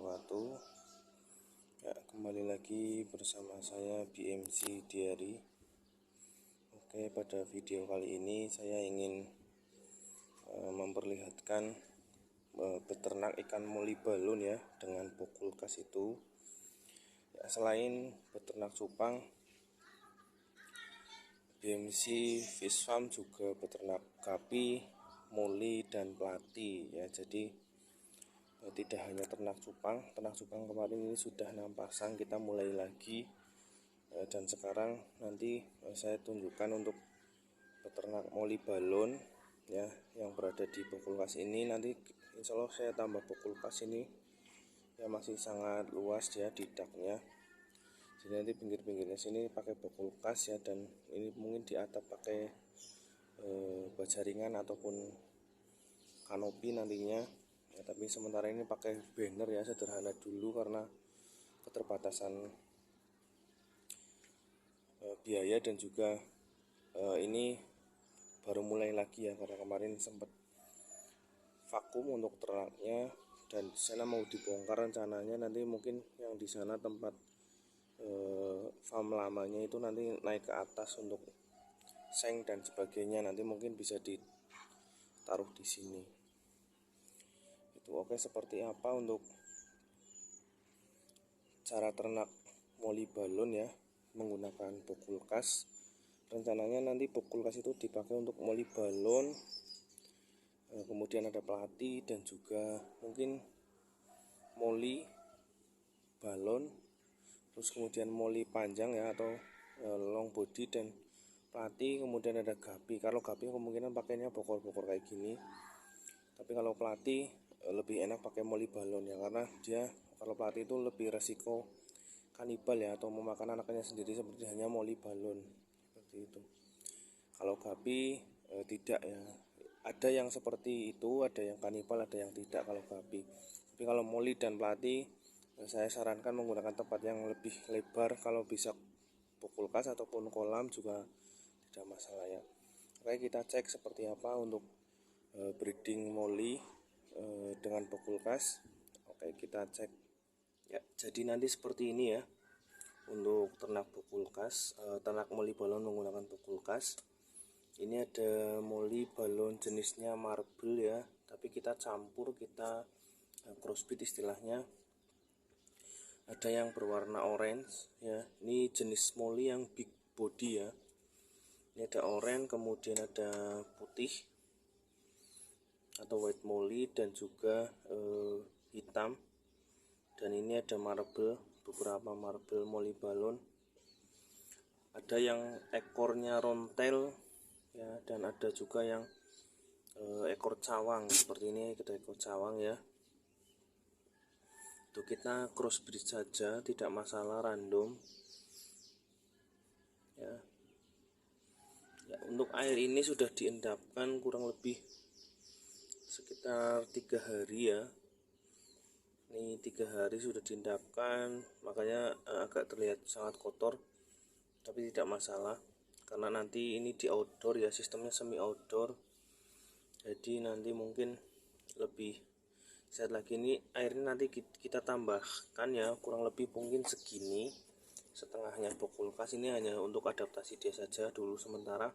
wabarakatuh. Ya, kembali lagi bersama saya BMC Diary. Oke, pada video kali ini saya ingin memperlihatkan beternak ikan moli balon ya dengan bokulkas itu. Ya, selain beternak cupang, BMC Fish Farm juga beternak gapi, moli dan plati ya. Jadi tidak hanya ternak cupang kemarin ini sudah 6 pasang, kita mulai lagi dan sekarang nanti saya tunjukkan untuk beternak moli balon ya yang berada di bokulkas ini. Nanti insya Allah saya tambah bokulkas ini ya, masih sangat luas ya di daknya, jadi nanti pinggir-pinggirnya sini pakai bokulkas ya, dan ini mungkin di atap pakai bajaringan ataupun kanopi nantinya ya, tapi sementara ini pakai banner ya, sederhana dulu karena keterbatasan biaya dan juga ini baru mulai lagi ya, karena kemarin sempat vakum untuk ternaknya dan sana mau dibongkar rencananya. Nanti mungkin yang di sana tempat farm lamanya itu nanti naik ke atas untuk seng dan sebagainya, nanti mungkin bisa ditaruh di sini. Oke, seperti apa untuk cara ternak moli balon ya menggunakan bokulkas. Rencananya nanti bokulkas itu dipakai untuk moli balon, kemudian ada pelati dan juga mungkin moli balon, terus kemudian moli panjang ya atau long body dan pelati, kemudian ada gapi. Kalau gapi kemungkinan pakainya bokor-bokor kayak gini, tapi kalau pelati lebih enak pakai moli balon ya, karena dia kalau pelati itu lebih resiko kanibal ya, atau memakan anaknya sendiri seperti hanya moli balon seperti itu. Kalau gapi tidak ya, ada yang seperti itu, ada yang kanibal, ada yang tidak kalau gapi. Tapi kalau moli dan pelati saya sarankan menggunakan tempat yang lebih lebar, kalau bisa bokulkas ataupun kolam juga tidak masalah ya. Oke, kita cek seperti apa untuk breeding moli dengan bokulkas. Oke, kita cek ya. Jadi nanti seperti ini ya untuk ternak bokulkas, ternak moli balon menggunakan bokulkas. Ini ada moli balon jenisnya marble ya, tapi kita campur, kita crossbreed istilahnya. Ada yang berwarna orange ya, ini jenis moli yang big body ya. Ini ada orange, kemudian ada putih atau white moli dan juga hitam, dan ini ada marble, beberapa marble moli balon. Ada yang ekornya rontel ya, dan ada juga yang ekor cawang seperti ini, kita ekor cawang ya. Itu kita crossbreed saja, tidak masalah, random ya. Ya, untuk air ini sudah diendapkan kurang lebih sekitar 3 hari ya. Ini 3 hari sudah diendapkan, makanya agak terlihat sangat kotor, tapi tidak masalah karena nanti ini di outdoor ya, sistemnya semi outdoor, jadi nanti mungkin lebih sehat lagi. Ini airnya nanti kita tambahkan ya, kurang lebih mungkin segini, setengahnya bokulkas. Ini hanya untuk adaptasi dia saja dulu sementara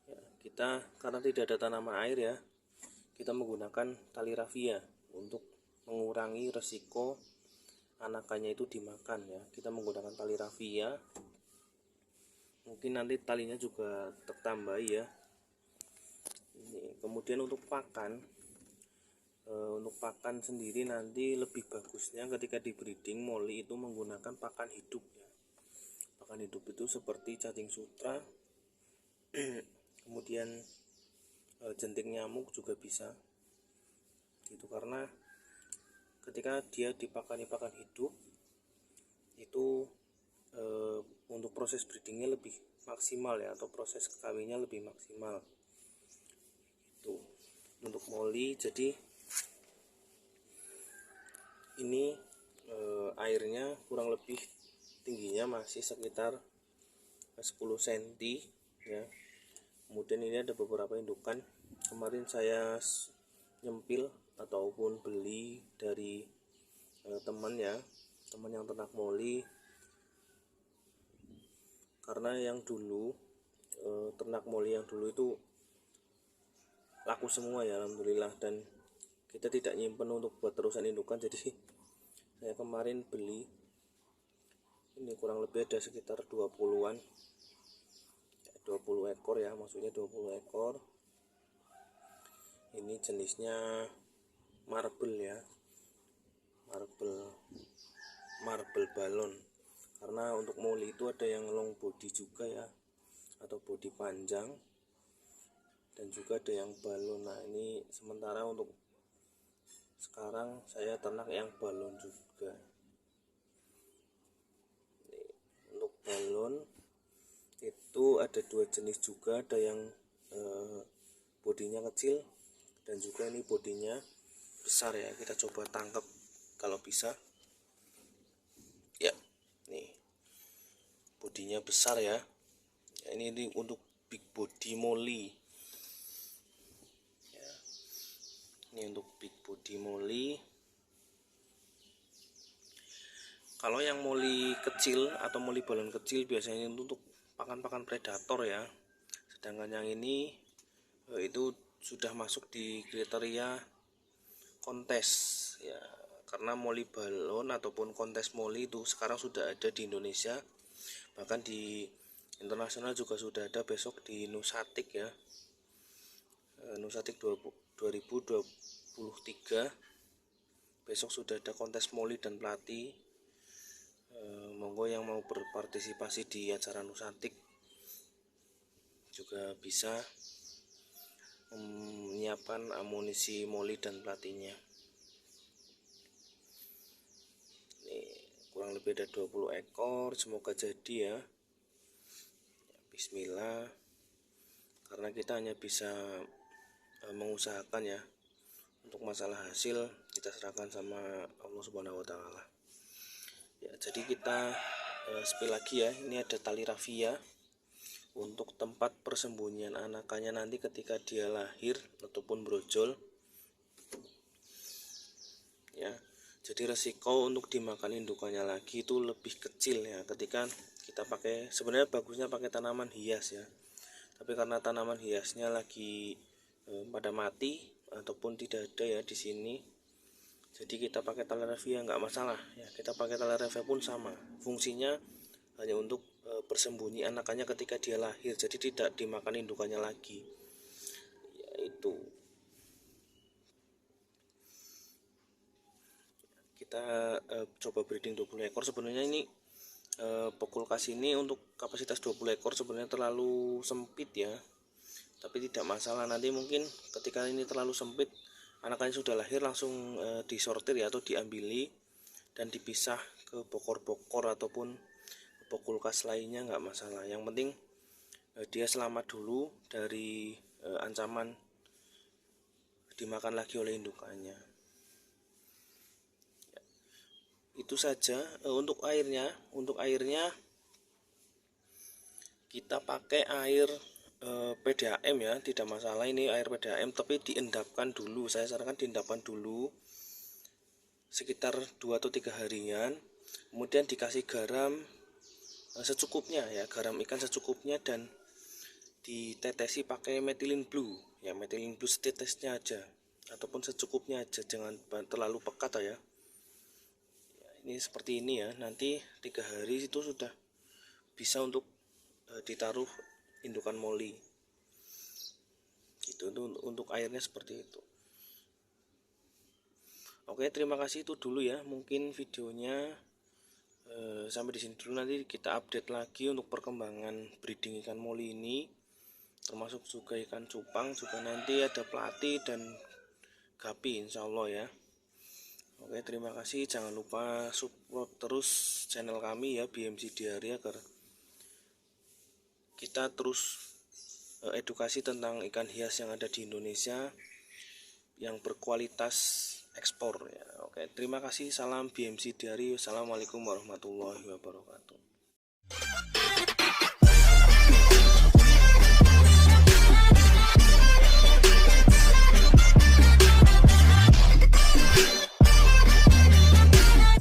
ya. Kita karena tidak ada tanaman air ya, kita menggunakan tali rafia untuk mengurangi resiko anakannya itu dimakan ya. Kita menggunakan tali rafia, mungkin nanti talinya juga tertambah ya. Ini kemudian untuk pakan, untuk pakan sendiri nanti lebih bagusnya ketika di breeding moli itu menggunakan pakan hidup ya. Pakan hidup itu seperti cacing sutra kemudian jentik nyamuk juga bisa gitu, karena ketika dia dipakani pakan hidup itu untuk proses breedingnya lebih maksimal ya, atau proses kawinnya lebih maksimal itu untuk moli. Jadi ini airnya kurang lebih tingginya masih sekitar 10 cm ya. Kemudian ini ada beberapa indukan, kemarin saya nyempil ataupun beli dari teman yang ternak moli, karena yang dulu ternak moli yang dulu itu laku semua ya alhamdulillah, dan kita tidak nyimpen untuk buat terusan indukan. Jadi saya kemarin beli ini kurang lebih ada sekitar 20-an 20 ekor ya, maksudnya 20 ekor. Ini jenisnya marble ya, marble balon, karena untuk moli itu ada yang long body juga ya, atau body panjang, dan juga ada yang balon. Nah ini sementara untuk sekarang saya ternak yang balon juga. Untuk balon itu ada dua jenis juga, ada yang bodinya kecil dan juga ini bodinya besar ya. Kita coba tangkap kalau bisa ya. Nih bodinya besar ya, ini untuk big body moli ya. Ini untuk big body moli. Kalau yang moli kecil atau moli balon kecil biasanya itu untuk pakan-pakan predator ya, sedangkan yang ini itu sudah masuk di kriteria kontes ya, karena moli balon ataupun kontes moli itu sekarang sudah ada di Indonesia, bahkan di internasional juga sudah ada. Besok di Nusatik ya, Nusatik 2023 besok sudah ada kontes moli dan pelati. Monggo yang mau berpartisipasi di acara Nusatik juga bisa menyiapkan amunisi moli dan pelatinya. Ini kurang lebih ada 20 ekor, semoga jadi ya. Bismillah, karena kita hanya bisa mengusahakan ya. Untuk masalah hasil kita serahkan sama Allah Subhanahu wa taala. Ya, jadi kita spill lagi ya. Ini ada tali rafia untuk tempat persembunyian anakannya nanti ketika dia lahir ataupun brojol ya. Jadi resiko untuk dimakan indukannya lagi itu lebih kecil ya ketika kita pakai. Sebenarnya bagusnya pakai tanaman hias ya, tapi karena tanaman hiasnya lagi pada mati ataupun tidak ada ya di sini, jadi kita pakai tali rafia nggak masalah ya. Kita pakai tali rafia pun sama, fungsinya hanya untuk bersembunyi anakannya ketika dia lahir, jadi tidak dimakan indukannya lagi ya. Itu kita coba breeding 20 ekor. Sebenarnya ini pokulkas ini untuk kapasitas 20 ekor sebenarnya terlalu sempit ya, tapi tidak masalah. Nanti mungkin ketika ini terlalu sempit, anakannya sudah lahir langsung disortir ya, atau diambili dan dipisah ke bokor-bokor ataupun pokulkas lainnya, nggak masalah. Yang penting dia selamat dulu dari ancaman dimakan lagi oleh indukannya ya. Itu saja. Untuk airnya kita pakai air PDAM ya, tidak masalah ini air PDAM, tapi diendapkan dulu. Saya sarankan diendapkan dulu sekitar 2 atau 3 harian, kemudian dikasih garam secukupnya ya, garam ikan secukupnya, dan ditetesi pakai methylene blue ya, methylene blue setetesnya aja ataupun secukupnya aja, jangan terlalu pekat ya. Ini seperti ini ya, nanti 3 hari itu sudah bisa untuk ditaruh indukan moli gitu. Untuk airnya seperti itu. Oke, terima kasih, itu dulu ya mungkin videonya. Sampai di sini dulu, nanti kita update lagi untuk perkembangan breeding ikan moli ini, termasuk juga ikan cupang, juga nanti ada pelati dan gapi insya Allah ya. Oke, terima kasih, jangan lupa support terus channel kami ya, BMC Diary, agar kita terus edukasi tentang ikan hias yang ada di Indonesia yang berkualitas ekspor ya. Oke, terima kasih, salam BMC Diary. Assalamualaikum warahmatullahi wabarakatuh.